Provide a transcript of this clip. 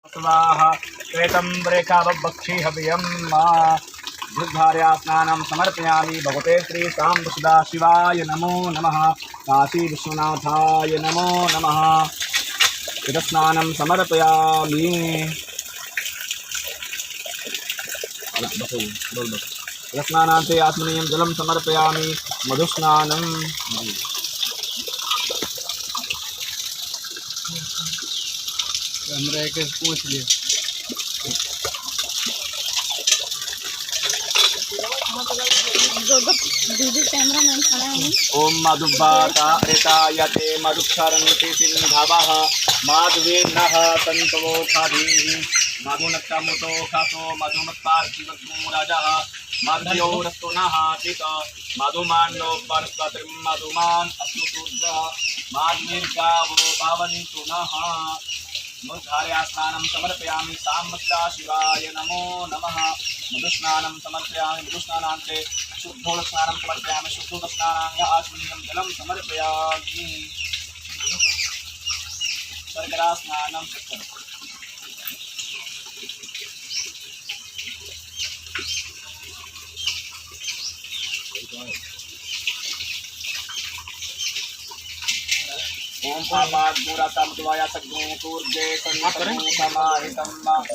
स्वाहा श्वेतम्बरेखावक्षी हव्यं बुद्धार्या स्नानं समर्पयामि। भगवते श्री सांब सदाशिवाय नमो नमः। काशी विश्वनाथाय नमो नमः। स्नानं समर्पयामि। स्नानान्ते आत्मनीयं जलं समर्पयामि। मधुस्नानं हमरा के पूछ लिया। कैमरामैन खड़ा है। ओम मधुबाता एतायते मधुक्षरन्ति सिन्धवः माधुर्नः सन्तवोखाभिः मधुनक्तमुतो खासो मधुमत्पार्थिवग्मूरजः मध्योरस्तु नः चित मधुमान्नो वनस्पतिं मधुमान् अस्तु सूर्यः माधुर्गावो भवन्तु नः। मुद्धार्या स्नानं समर्पयामि। सांब सदाशिवाय नमो नमः। मधुस्नानं समर्पयामि। मधुस्नानान्ते शुद्धोदस्नानं समर्पयामि। शुद्धोदस्नानाय आचमनीयं जलं समर्पयामि। शर्करा स्नानं ओम आपाद पूरा तम द्वाया सग्गो पूर्जे समाहितम्